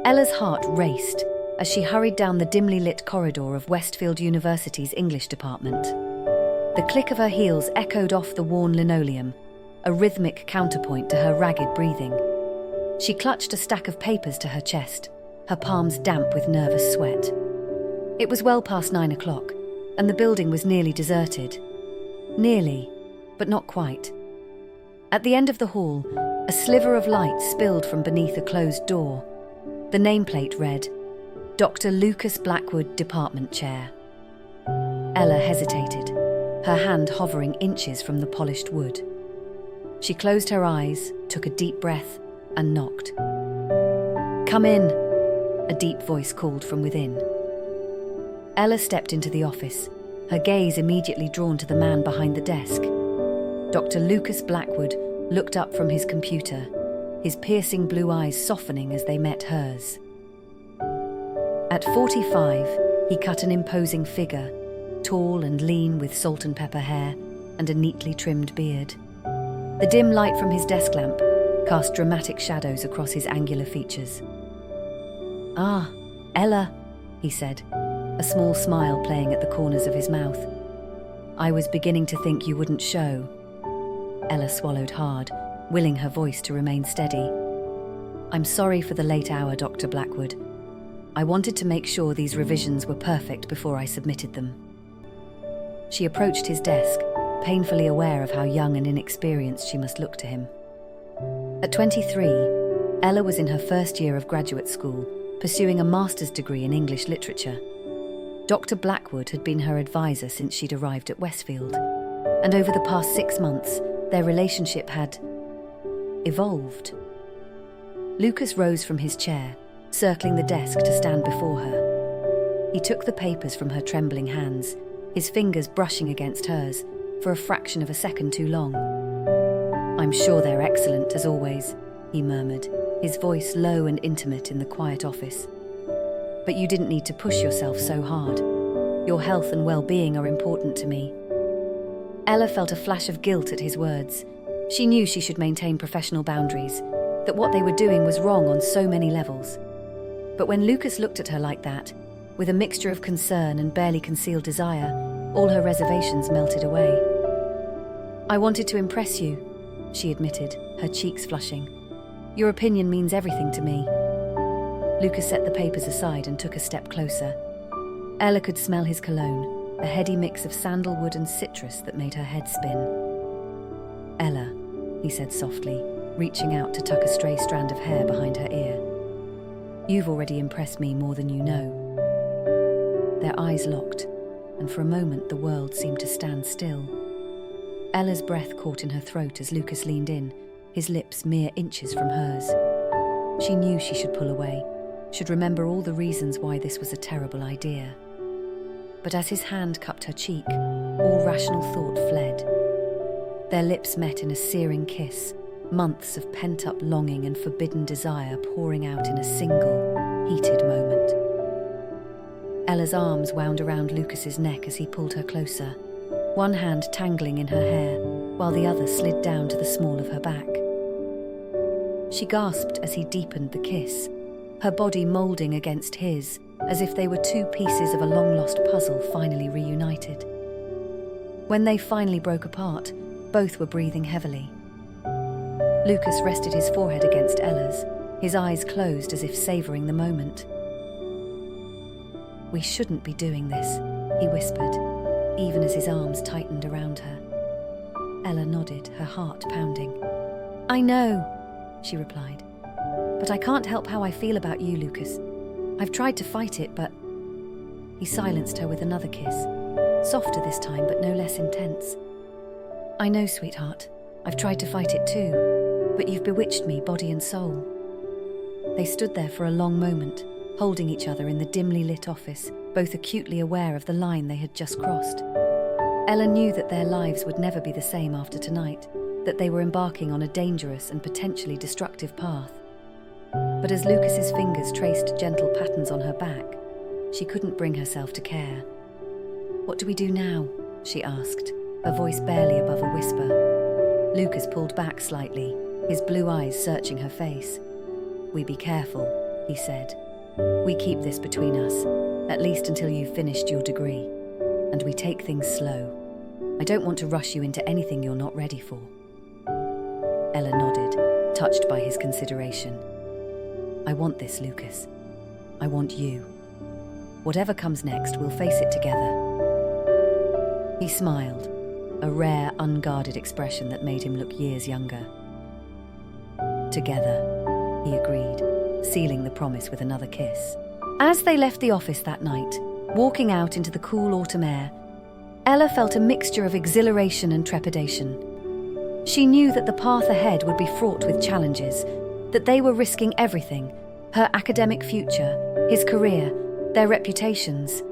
Ella's heart raced as she hurried down the dimly lit corridor of Westfield University's English department. The click of her heels echoed off the worn linoleum, a rhythmic counterpoint to her ragged breathing. She clutched a stack of papers to her chest, her palms damp with nervous sweat. It was well past 9 o'clock, and the building was nearly deserted. Nearly, but not quite. At the end of the hall, a sliver of light spilled from beneath a closed door. The nameplate read, Dr. Lucas Blackwood, Department Chair. Ella hesitated, her hand hovering inches from the polished wood. She closed her eyes, took a deep breath, and knocked. "Come in," a deep voice called from within. Ella stepped into the office, her gaze immediately drawn to the man behind the desk. Dr. Lucas Blackwood looked up from his computer, his piercing blue eyes softening as they met hers. At 45, he cut an imposing figure, tall and lean with salt and pepper hair and a neatly trimmed beard. The dim light from his desk lamp cast dramatic shadows across his angular features. "Ah, Ella," he said, a small smile playing at the corners of his mouth. "I was beginning to think you wouldn't show." Ella swallowed hard, willing her voice to remain steady. "I'm sorry for the late hour, Dr. Blackwood. I wanted to make sure these revisions were perfect before I submitted them." She approached his desk, painfully aware of how young and inexperienced she must look to him. At 23, Ella was in her first year of graduate school, pursuing a master's degree in English literature. Dr. Blackwood had been her advisor since she'd arrived at Westfield, and over the past 6 months, their relationship had evolved. Lucas rose from his chair, circling the desk to stand before her. He took the papers from her trembling hands, his fingers brushing against hers for a fraction of a second too long. "I'm sure they're excellent, as always," he murmured, his voice low and intimate in the quiet office. "But you didn't need to push yourself so hard. Your health and well-being are important to me." Ella felt a flash of guilt at his words. She knew she should maintain professional boundaries, that what they were doing was wrong on so many levels. But when Lucas looked at her like that, with a mixture of concern and barely concealed desire, all her reservations melted away. "I wanted to impress you," she admitted, her cheeks flushing. "Your opinion means everything to me." Lucas set the papers aside and took a step closer. Ella could smell his cologne, a heady mix of sandalwood and citrus that made her head spin. "Ella," he said softly, reaching out to tuck a stray strand of hair behind her ear. "You've already impressed me more than you know." Their eyes locked, and for a moment the world seemed to stand still. Ella's breath caught in her throat as Lucas leaned in, his lips mere inches from hers. She knew she should pull away, should remember all the reasons why this was a terrible idea. But as his hand cupped her cheek, all rational thought fled. Their lips met in a searing kiss, months of pent-up longing and forbidden desire pouring out in a single, heated moment. Ella's arms wound around Lucas's neck as he pulled her closer, one hand tangling in her hair, while the other slid down to the small of her back. She gasped as he deepened the kiss, her body moulding against his, as if they were two pieces of a long-lost puzzle finally reunited. When they finally broke apart, both were breathing heavily. Lucas rested his forehead against Ella's, his eyes closed as if savouring the moment. "We shouldn't be doing this," he whispered, even as his arms tightened around her. Ella nodded, her heart pounding. "I know," she replied, "but I can't help how I feel about you, Lucas. I've tried to fight it, but..." He silenced her with another kiss, softer this time but no less intense. "I know, sweetheart. I've tried to fight it too, but you've bewitched me, body and soul." They stood there for a long moment, holding each other in the dimly lit office, both acutely aware of the line they had just crossed. Ella knew that their lives would never be the same after tonight, that they were embarking on a dangerous and potentially destructive path. But as Lucas's fingers traced gentle patterns on her back, she couldn't bring herself to care. "What do we do now?" she asked, her voice barely above a whisper. Lucas pulled back slightly, his blue eyes searching her face. "We be careful," he said. "We keep this between us, at least until you've finished your degree. And we take things slow. I don't want to rush you into anything you're not ready for." Ella nodded, touched by his consideration. "I want this, Lucas. I want you. Whatever comes next, we'll face it together." He smiled, a rare, unguarded expression that made him look years younger. "Together," he agreed, sealing the promise with another kiss. As they left the office that night, walking out into the cool autumn air, Ella felt a mixture of exhilaration and trepidation. She knew that the path ahead would be fraught with challenges, that they were risking everything: her academic future, his career, their reputations.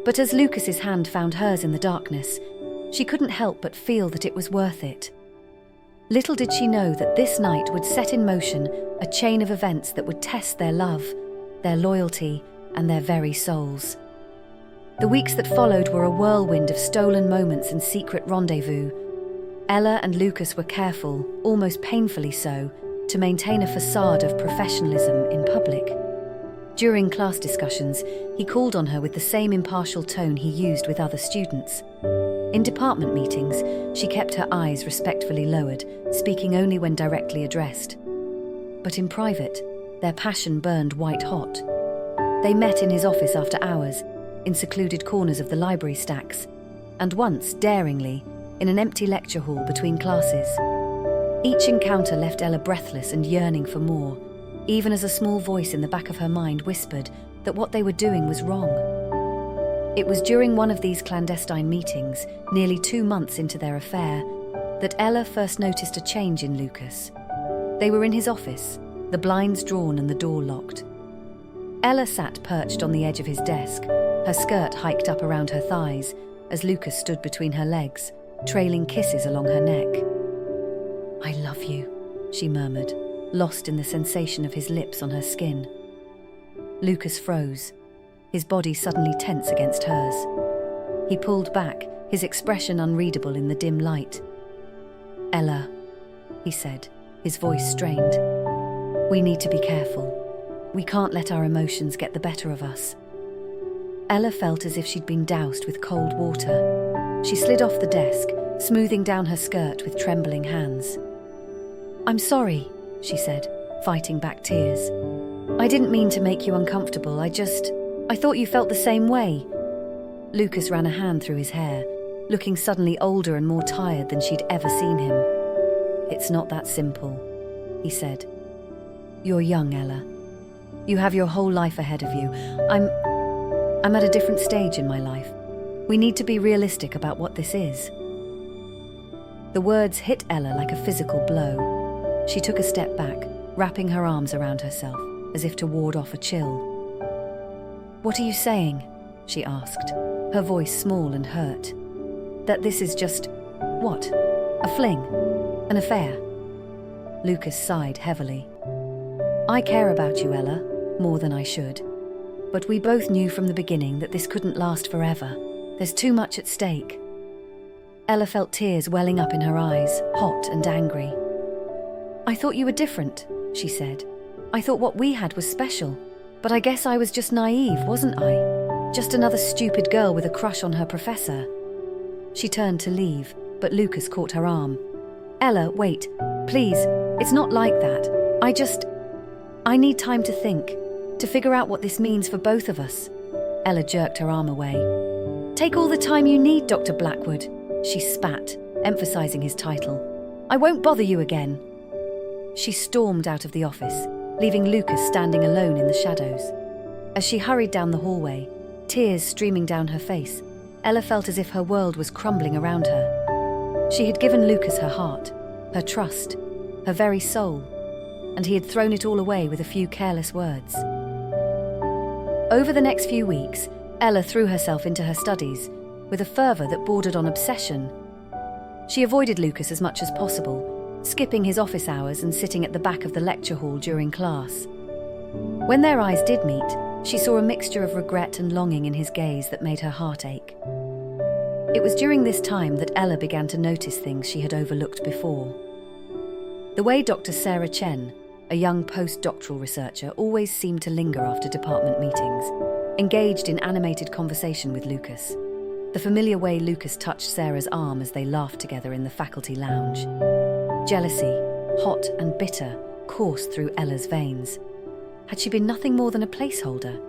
But as Lucas's hand found hers in the darkness, she couldn't help but feel that it was worth it. Little did she know that this night would set in motion a chain of events that would test their love, their loyalty, and their very souls. The weeks that followed were a whirlwind of stolen moments and secret rendezvous. Ella and Lucas were careful, almost painfully so, to maintain a facade of professionalism in public. During class discussions, he called on her with the same impartial tone he used with other students. In department meetings, she kept her eyes respectfully lowered, speaking only when directly addressed. But in private, their passion burned white-hot. They met in his office after hours, in secluded corners of the library stacks, and once, daringly, in an empty lecture hall between classes. Each encounter left Ella breathless and yearning for more, even as a small voice in the back of her mind whispered that what they were doing was wrong. It was during one of these clandestine meetings, nearly 2 months into their affair, that Ella first noticed a change in Lucas. They were in his office, the blinds drawn and the door locked. Ella sat perched on the edge of his desk, her skirt hiked up around her thighs, as Lucas stood between her legs, trailing kisses along her neck. "I love you," she murmured, lost in the sensation of his lips on her skin. Lucas froze, his body suddenly tense against hers. He pulled back, his expression unreadable in the dim light. "Ella," he said, his voice strained. "We need to be careful. We can't let our emotions get the better of us." Ella felt as if she'd been doused with cold water. She slid off the desk, smoothing down her skirt with trembling hands. "I'm sorry," she said, fighting back tears. "I didn't mean to make you uncomfortable. I thought you felt the same way." Lucas ran a hand through his hair, looking suddenly older and more tired than she'd ever seen him. "It's not that simple," he said. "You're young, Ella. You have your whole life ahead of you. I'm at a different stage in my life. We need to be realistic about what this is." The words hit Ella like a physical blow. She took a step back, wrapping her arms around herself, as if to ward off a chill. "What are you saying?" she asked, her voice small and hurt. "That this is just, what? A fling? An affair?" Lucas sighed heavily. "I care about you, Ella, more than I should. But we both knew from the beginning that this couldn't last forever. There's too much at stake." Ella felt tears welling up in her eyes, hot and angry. "I thought you were different," she said. "I thought what we had was special. But I guess I was just naive, wasn't I? Just another stupid girl with a crush on her professor." She turned to leave, but Lucas caught her arm. "Ella, wait. Please, it's not like that. I need time to think, to figure out what this means for both of us." Ella jerked her arm away. "Take all the time you need, Dr. Blackwood," she spat, emphasizing his title. "I won't bother you again." She stormed out of the office, leaving Lucas standing alone in the shadows. As she hurried down the hallway, tears streaming down her face, Ella felt as if her world was crumbling around her. She had given Lucas her heart, her trust, her very soul, and he had thrown it all away with a few careless words. Over the next few weeks, Ella threw herself into her studies with a fervour that bordered on obsession. She avoided Lucas as much as possible, skipping his office hours and sitting at the back of the lecture hall during class. When their eyes did meet, she saw a mixture of regret and longing in his gaze that made her heart ache. It was during this time that Ella began to notice things she had overlooked before. The way Dr. Sarah Chen, a young postdoctoral researcher, always seemed to linger after department meetings, engaged in animated conversation with Lucas. The familiar way Lucas touched Sarah's arm as they laughed together in the faculty lounge. Jealousy, hot and bitter, coursed through Ella's veins. Had she been nothing more than a placeholder?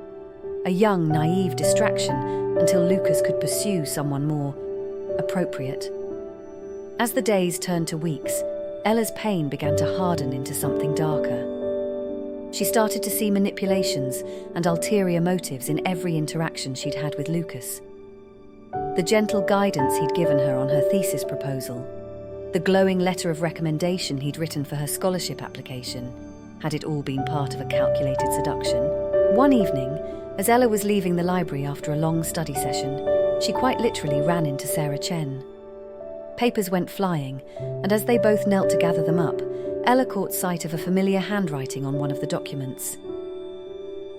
A young, naive distraction until Lucas could pursue someone more appropriate. As the days turned to weeks, Ella's pain began to harden into something darker. She started to see manipulations and ulterior motives in every interaction she'd had with Lucas. The gentle guidance he'd given her on her thesis proposal, the glowing letter of recommendation he'd written for her scholarship application, had it all been part of a calculated seduction? One evening, as Ella was leaving the library after a long study session, she quite literally ran into Sarah Chen. Papers went flying, and as they both knelt to gather them up, Ella caught sight of a familiar handwriting on one of the documents.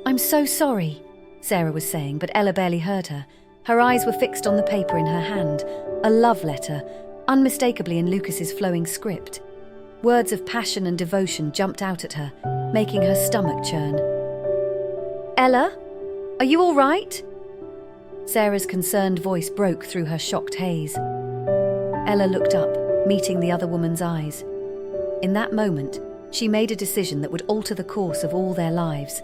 "I'm so sorry," Sarah was saying, but Ella barely heard her. Her eyes were fixed on the paper in her hand, a love letter, unmistakably in Lucas's flowing script. Words of passion and devotion jumped out at her, making her stomach churn. "Ella, are you all right?" Sarah's concerned voice broke through her shocked haze. Ella looked up, meeting the other woman's eyes. In that moment, she made a decision that would alter the course of all their lives.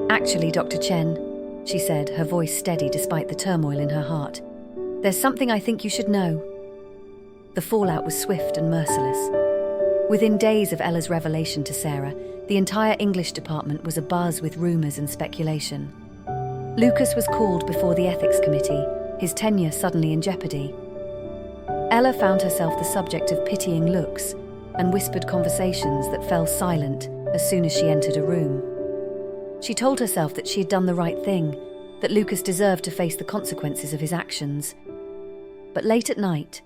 "Actually, Dr. Chen," she said, her voice steady despite the turmoil in her heart, "there's something I think you should know." The fallout was swift and merciless. Within days of Ella's revelation to Sarah, the entire English department was abuzz with rumours and speculation. Lucas was called before the ethics committee, his tenure suddenly in jeopardy. Ella found herself the subject of pitying looks and whispered conversations that fell silent as soon as she entered a room. She told herself that she had done the right thing, that Lucas deserved to face the consequences of his actions. But late at night,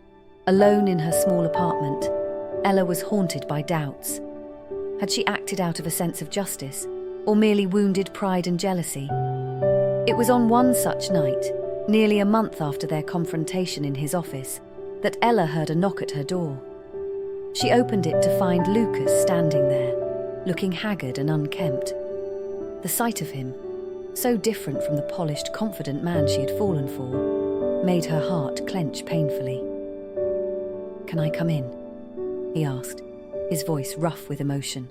alone in her small apartment, Ella was haunted by doubts. Had she acted out of a sense of justice, or merely wounded pride and jealousy? It was on one such night, nearly a month after their confrontation in his office, that Ella heard a knock at her door. She opened it to find Lucas standing there, looking haggard and unkempt. The sight of him, so different from the polished, confident man she had fallen for, made her heart clench painfully. "Can I come in?" he asked, his voice rough with emotion.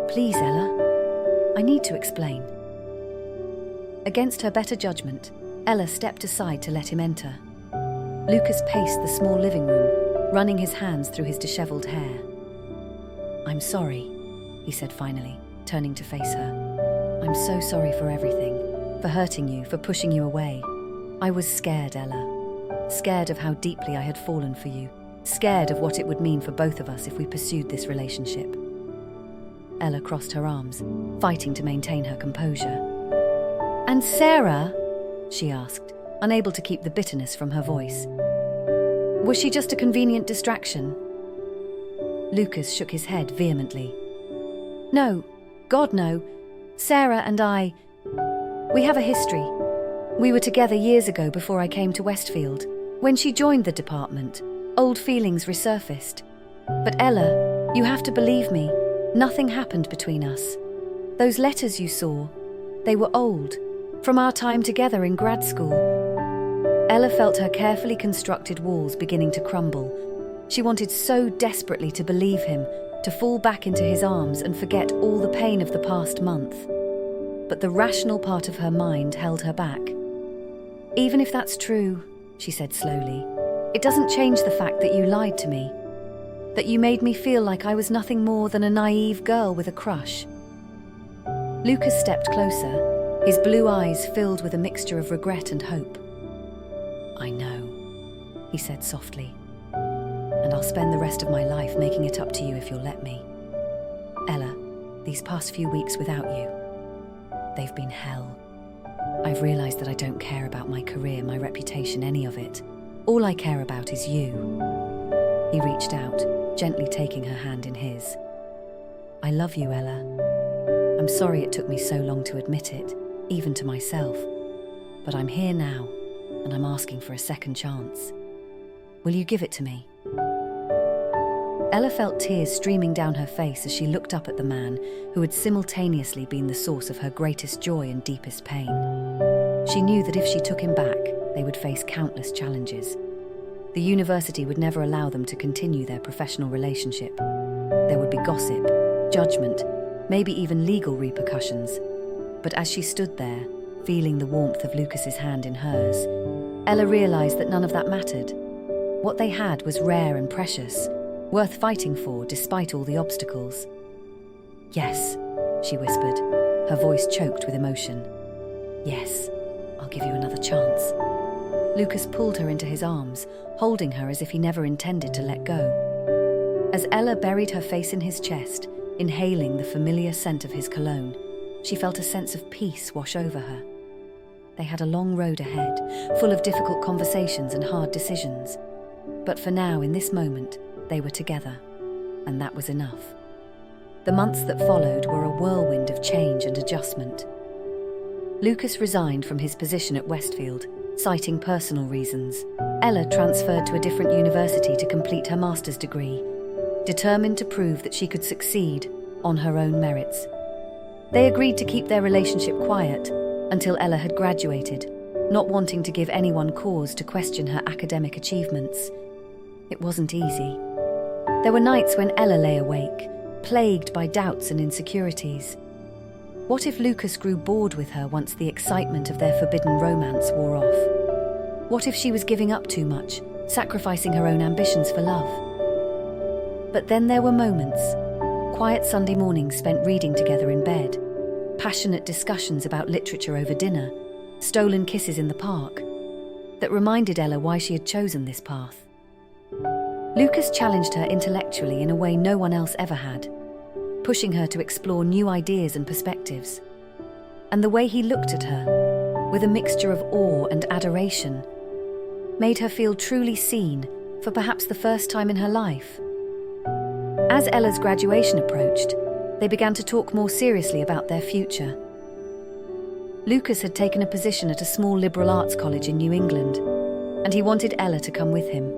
"Please, Ella, I need to explain." Against her better judgment, Ella stepped aside to let him enter. Lucas paced the small living room, running his hands through his dishevelled hair. "I'm sorry," he said finally, turning to face her. "I'm so sorry for everything, for hurting you, for pushing you away. I was scared, Ella. Scared of how deeply I had fallen for you. Scared of what it would mean for both of us if we pursued this relationship." Ella crossed her arms, fighting to maintain her composure. "And Sarah?" she asked, unable to keep the bitterness from her voice. "Was she just a convenient distraction?" Lucas shook his head vehemently. "No, God no. Sarah and I, we have a history. We were together years ago before I came to Westfield. When she joined the department, old feelings resurfaced. But Ella, you have to believe me, nothing happened between us. Those letters you saw, they were old, from our time together in grad school." Ella felt her carefully constructed walls beginning to crumble. She wanted so desperately to believe him, to fall back into his arms and forget all the pain of the past month. But the rational part of her mind held her back. "Even if that's true," she said slowly, "it doesn't change the fact that you lied to me, that you made me feel like I was nothing more than a naive girl with a crush." Lucas stepped closer, his blue eyes filled with a mixture of regret and hope. "I know," he said softly, "and I'll spend the rest of my life making it up to you if you'll let me. Ella, these past few weeks without you, they've been hell. I've realised that I don't care about my career, my reputation, any of it. All I care about is you." He reached out, gently taking her hand in his. "I love you, Ella. I'm sorry it took me so long to admit it, even to myself. But I'm here now, and I'm asking for a second chance. Will you give it to me?" Ella felt tears streaming down her face as she looked up at the man who had simultaneously been the source of her greatest joy and deepest pain. She knew that if she took him back, they would face countless challenges. The university would never allow them to continue their professional relationship. There would be gossip, judgment, maybe even legal repercussions. But as she stood there, feeling the warmth of Lucas's hand in hers, Ella realized that none of that mattered. What they had was rare and precious, worth fighting for despite all the obstacles. "Yes," she whispered, her voice choked with emotion. "Yes, I'll give you another chance." Lucas pulled her into his arms, holding her as if he never intended to let go. As Ella buried her face in his chest, inhaling the familiar scent of his cologne, she felt a sense of peace wash over her. They had a long road ahead, full of difficult conversations and hard decisions. But for now, in this moment, they were together, and that was enough. The months that followed were a whirlwind of change and adjustment. Lucas resigned from his position at Westfield, citing personal reasons. Ella transferred to a different university to complete her master's degree, determined to prove that she could succeed on her own merits. They agreed to keep their relationship quiet until Ella had graduated, not wanting to give anyone cause to question her academic achievements. It wasn't easy. There were nights when Ella lay awake, plagued by doubts and insecurities. What if Lucas grew bored with her once the excitement of their forbidden romance wore off? What if she was giving up too much, sacrificing her own ambitions for love? But then there were moments, quiet Sunday mornings spent reading together in bed, passionate discussions about literature over dinner, stolen kisses in the park, that reminded Ella why she had chosen this path. Lucas challenged her intellectually in a way no one else ever had, pushing her to explore new ideas and perspectives. And the way he looked at her, with a mixture of awe and adoration, made her feel truly seen for perhaps the first time in her life. As Ella's graduation approached, they began to talk more seriously about their future. Lucas had taken a position at a small liberal arts college in New England, and he wanted Ella to come with him.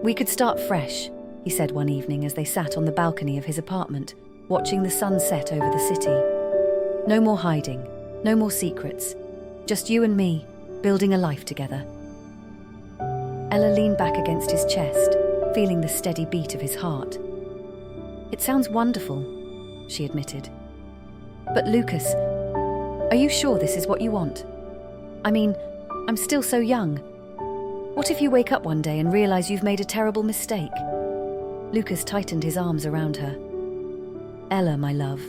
"We could start fresh," he said one evening as they sat on the balcony of his apartment, watching the sun set over the city. "No more hiding, no more secrets, just you and me, building a life together." Ella leaned back against his chest, feeling the steady beat of his heart. "It sounds wonderful," she admitted. "But Lucas, are you sure this is what you want? I mean, I'm still so young. What if you wake up one day and realize you've made a terrible mistake?" Lucas tightened his arms around her. "Ella, my love,"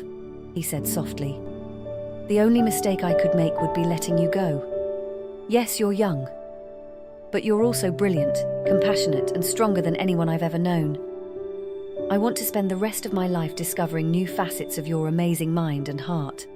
he said softly, "the only mistake I could make would be letting you go. Yes, you're young, but you're also brilliant, compassionate, and stronger than anyone I've ever known. I want to spend the rest of my life discovering new facets of your amazing mind and heart."